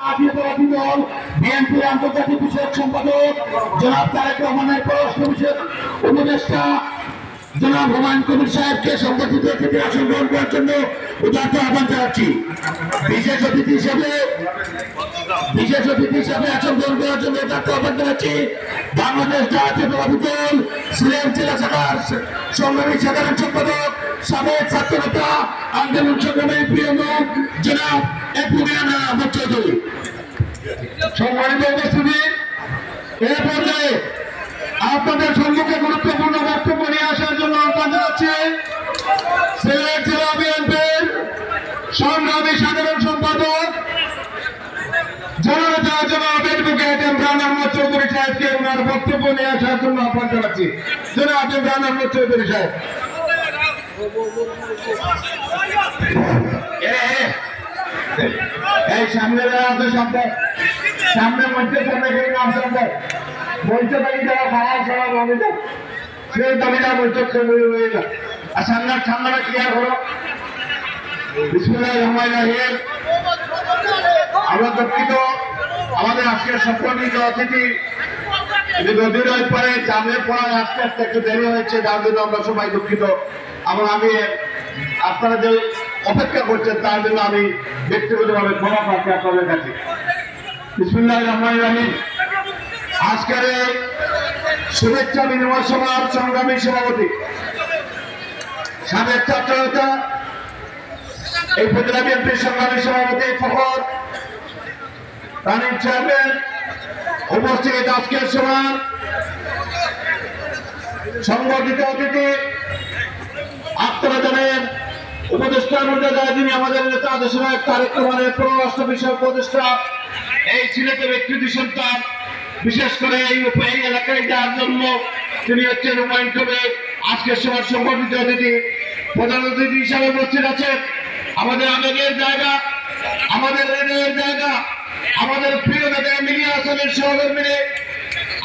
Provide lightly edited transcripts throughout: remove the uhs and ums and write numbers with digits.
জাতীয়তাবাদী দল বিএনপি আন্তর্জাতিক বিষয়ক সম্পাদক জনাব তারেক রহমানের পররাষ্ট্র বিষয়ক উপদেষ্টা জনাব হুমায়ুন কবির সাহেবকে সংগঠিত অতিথি আসন গ্রহণ করার জন্য উদারত আহ্বান জানাচ্ছি। বিশেষ অতিথি হিসেবে আসন গ্রহণ করার জন্য উদারত আহ্বান জানাচ্ছি বাংলাদেশ জাতীয়তাবাদী দল সিলেট জেলা শাখার সংগ্রামী সাধারণ সম্পাদক সাবেক ছাত্র নেতা আন্দোলন সংগ্রামের প্রিয় মুখ জনাব একুরিয়ানা আহমদ চৌধুরী। সম্মানিত উপস্থিতি, এ পর্যায়ে আপনাদের সম্মুখে গুরুত্বপূর্ণ বক্তব্য নিয়ে আসার জন্য আহ্বান জানাচ্ছি সিলেট জেলা বিএনপির সংগ্রামী সাধারণ সম্পাদক জননেতা জনাব অ্যাডভোকেট ইমরান আহমদ চৌধুরী সাহেবকে ওনার বক্তব্য নিয়ে আসার জন্য আহ্বান জানাচ্ছি। জনাব ইমরান আহমদ চৌধুরী সাহেব। এই সামনে সামনে মধ্যে সামনে নাম সামনে মঞ্চে থাকি যারা খাওয়া খাওয়া ভাবে তো সেই দাবিটা মঞ্চ হয়ে যায়। আর সামনে ক্লিয়ার করো। বিসমিল্লাহির রহমানির রহিম। আমরা দুঃখিত, আমাদের আজকের সম্মানিত অতিথি নদীর ওই পারে জামলে পড়ায় আস্তে আস্তে একটু দেরি হয়েছে, যার জন্য আমরা সবাই দুঃখিত। এবং আমি আপনারা যে অপেক্ষা করছেন তার জন্য আমি ব্যক্তিগতভাবে ক্ষমা প্রার্থী আপনাদের কাছে। বিসমিল্লাহির রহমানির রহিম। আজকের এই শুভেচ্ছা বিনিময় সভার সংগ্রামী সভাপতি সাবেক ছাত্র নেতা এই উপজেলা বিএনপির সংগ্রামী সভাপতি ফখর রানিং চেয়ারম্যান উপস্থিত আজকের সভার সংগঠিত অতিথি আপনারা জানেন উপদেষ্টার মর্যাদায় যিনি আমাদের নেতা দেশনায়ক তারেক রহমানের পররাষ্ট্র বিষয়ক উপদেষ্টা, এই সিলেটের একটি সন্তান, বিশেষ করে এই এলাকায় যার জন্য তিনি হচ্ছেন হুমায়ুন কবির। আজকের সভার সংগঠিত অতিথি প্রধান অতিথি হিসাবে উপস্থিত আছেন আমাদের আবেগের জায়গা, আমাদের হৃদয়ের জায়গা, আমাদের প্রিয় নেতা মিলিয়া হাসানের সহকর্মীরা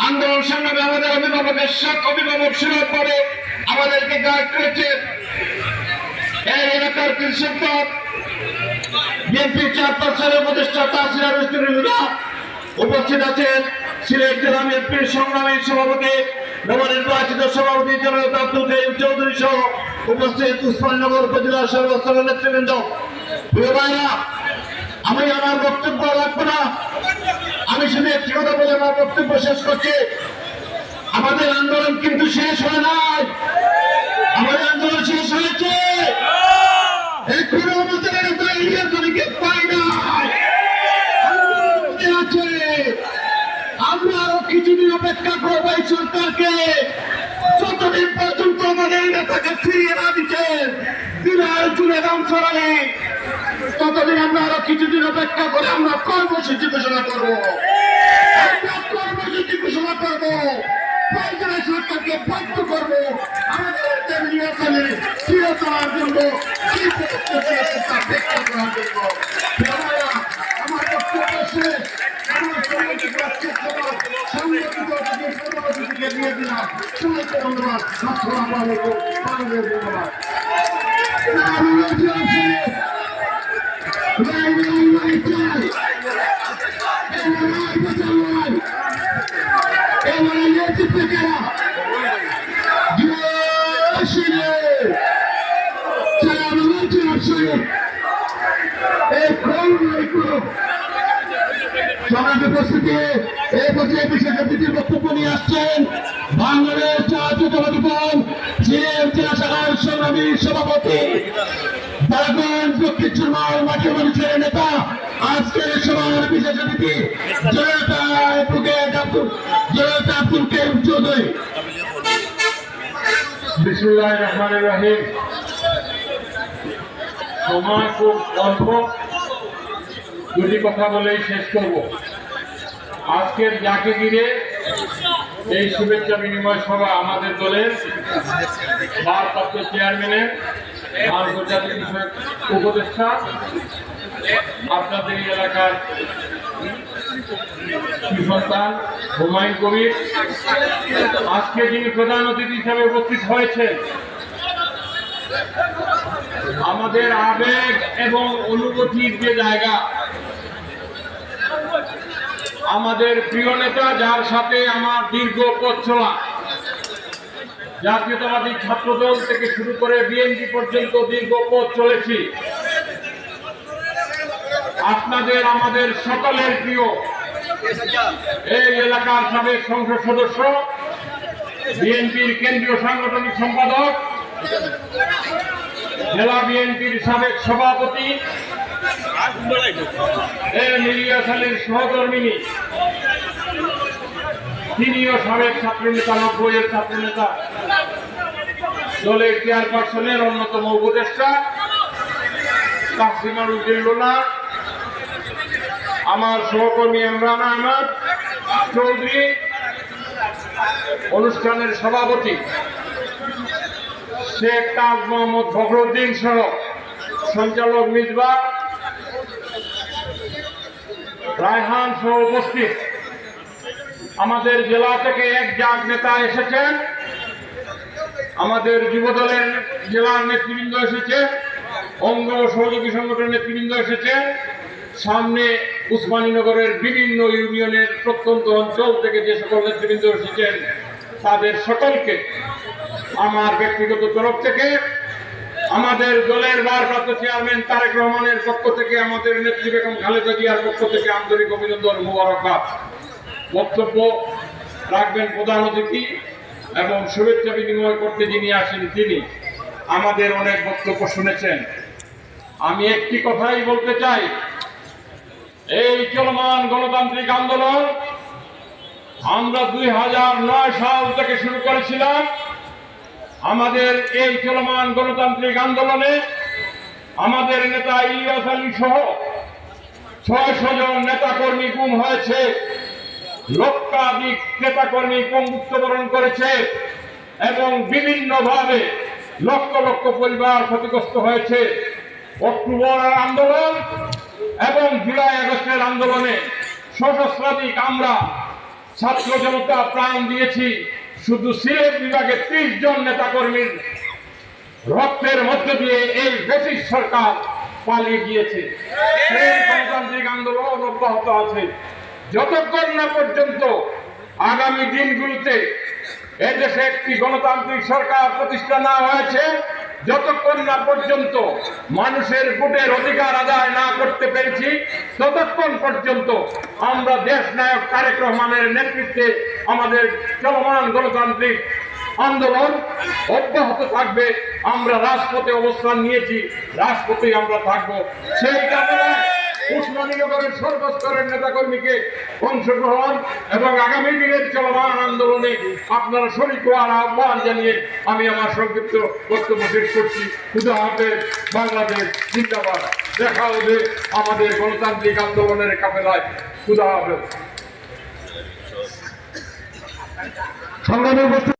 আন্দোলন সংগ্রামে আমাদের অভিভাবক সুরত করে আমাদেরকে গাইড করেছেন। এই এলাকার কৃষক বিএনপি চেয়ারপারসনের উপদেষ্টা তাসিরা রুস্তুরিরা উপস্থিত আছেন সিলেট জেলা বিএনপির সংগ্রামী সভাপতি নবনির্বাচিত সভাপতি জননেতা আব্দুল কাইয়ুম চৌধুরী সহ উপস্থিত উসমানীনগর উপজেলার সর্বস্তরের নেতৃবৃন্দ। প্রিয় ভাইরা, আমি আমার বক্তব্য রাখবো না, আমি শুধু একটি কথা বলে আমার বক্তব্য শেষ করছি। আমাদের আন্দোলন কিন্তু শেষ হয় নাই, আমাদের আন্দোলন শেষ হয়েছে। এখনো আমাদের পাই না, আমরা আরো কিছুদিন অপেক্ষা করবো এই সরকারকে, যতদিন পর্যন্ত আমাদের নেতাকে ফিরিয়ে না দিচ্ছেন দিনের চুলে দাম ছড়ালে ততদিন আমরা আরো কিছুদিন অপেক্ষা করে আমরা কর্মসূচি ঘোষণা করবো। সরকারকে বাধ্য করবো আমাদের ফিরে চলার জন্য আমার বক্তব্য শেষ। দিয়ে দিলাম সবাইকে ধন্যবাদ। আসসালামু আলাইকুম, ধন্যবাদ। সমাজ উপস্থিতি এই পর্যায়ে বিশেষ অতিথির বক্তব্য নিয়ে আসছেন বাংলাদেশ জাতীয়তাবাদী দল সিলেট জেলা শাখার সংগ্রামী সভাপতি দারাগঞ্জ দক্ষিণ মাঠে মানুষের নেতা, আজকের সভার বিশেষ অতিথি জননেতা অ্যাডভোকেট আব্দুল কাইয়ুম চৌধুরী। বিসমিল্লাহির রহমানির রহিম। সময় খুব অল্প, দুটি কথা বলেই শেষ করব। আজকের যাকে ঘিরে এই শুভেচ্ছা বিনিময় সভা আমাদের দলের ভারপ্রাপ্ত চেয়ারম্যানের আন্তর্জাতিক বিষয়ক উপদেষ্টা, আপনাদের এলাকার সন্তান হুমায়ুন কবির, আজকে যিনি প্রধান অতিথি হিসাবে উপস্থিত হয়েছেন, আমাদের আবেগ এবং অনুভূতির যে জায়গা আমাদের প্রিয় নেতা, যার সাথে আমার দীর্ঘ পথ চলা, জাতীয়তাবাদী ছাত্রদল থেকে শুরু করে বিএনপি পর্যন্ত দীর্ঘ পথ চলেছি। আপনাদের আমাদের সকলের প্রিয় এই এলাকার সাবেক সংসদ সদস্য, বিএনপির কেন্দ্রীয় সাংগঠনিক সম্পাদক, জেলা বিএনপির সাবেক সভাপতি, ইলিয়াস আলীর সহধর্মিনী, তিনিও সাবেক ছাত্রনেতা, 90-এর ছাত্রনেতা, দলের চেয়ারপারসনের অন্যতম উপদেষ্টা তাসলিমা রুজির লোনা, আমার সহকর্মী ইমরান আহমদ চৌধুরী, অনুষ্ঠানের সভাপতি শেখ তাজ মোহাম্মদ ফখরুদ্দিন সহ সঞ্চালক মিজবা, রায়হান সহ উপস্থিত। আমাদের জেলা থেকে এক জাগ নেতা এসেছেন, আমাদের যুবদলের জেলার নেতৃবৃন্দ এসেছে, অঙ্গ সহযোগী সংগঠনের নেতৃবৃন্দ এসেছে, সামনে উসমানীনগরের বিভিন্ন ইউনিয়নের প্রত্যন্ত অঞ্চল থেকে যে সকল নেতৃবৃন্দ এসেছেন, তাদের সকলকে আমার ব্যক্তিগত তরফ থেকে, আমাদের দলের ভারপ্রাপ্ত চেয়ারম্যান তারেক রহমানের পক্ষ থেকে, আমাদের নেত্রী বেগম খালেদা জিয়ার পক্ষ থেকে আন্তরিক অভিনন্দন, মোবারকবাদ। বক্তব্য রাখবেন প্রধান অতিথি এবং শুভেচ্ছা বিনিময় করতে যিনি আসেন তিনি। আমাদের অনেক বক্তব্য শুনেছেন, আমি একটি কথাই বলতে চাই, এই চলমান গণতান্ত্রিক আন্দোলন আমরা 2009 সাল থেকে শুরু করেছিলাম। আমাদের এই চলমান গণতান্ত্রিক আন্দোলনে আমাদের নেতা ইলিয়াস আলী সহ 600 জন নেতাকর্মী গুম হয়েছে, লক্ষাধিক নেতাকর্মী পঙ্গুত্ববরণ করেছে এবং বিভিন্নভাবে লক্ষ লক্ষ পরিবার ক্ষতিগ্রস্ত হয়েছে। অক্টোবর আন্দোলন এবং জুলাই আগস্টের আন্দোলনে সহস্রাধিক আমরা ছাত্র জনতা প্রাণ দিয়েছি। শুধু সিলেট বিভাগে 30 জন নেতাকর্মীর রক্তের মধ্য দিয়ে এই ব্রিটিশ সরকার পালিয়ে গিয়েছে। সেই গণতান্ত্রিক আন্দোলন অব্যাহত আছে যতক্ষণ না পর্যন্ত আগামী দিনগুলোতে এদেশে একটি গণতান্ত্রিক সরকার প্রতিষ্ঠা না হয়েছে, যতক্ষণ না পর্যন্ত মানুষের ভোটের অধিকার আদায় না করতে পেরেছি, ততক্ষণ পর্যন্ত আমরা দেশ নায়ক তারেক রহমানের নেতৃত্বে আমাদের চলমান গণতান্ত্রিক আন্দোলন অব্যাহত থাকবে। আমরা রাজপথে অবস্থান নিয়েছি, রাজপথে আমরা থাকবো। সেই কারণে উসমানীনগরের সর্বস্তরের নেতাকর্মীকে অংশগ্রহণ এবং আগামী দিনের চলমান আন্দোলনে আপনারা শরীক হওয়ার আহ্বান জানিয়ে আমি আমার সংক্ষিপ্ত বক্তব্য শেষ করছি। খুদা হাফেজ, বাংলাদেশ জিন্দাবাদ। দেখা হবে আমাদের গণতান্ত্রিক আন্দোলনের কাফেলায়। খুদা হাফেজ।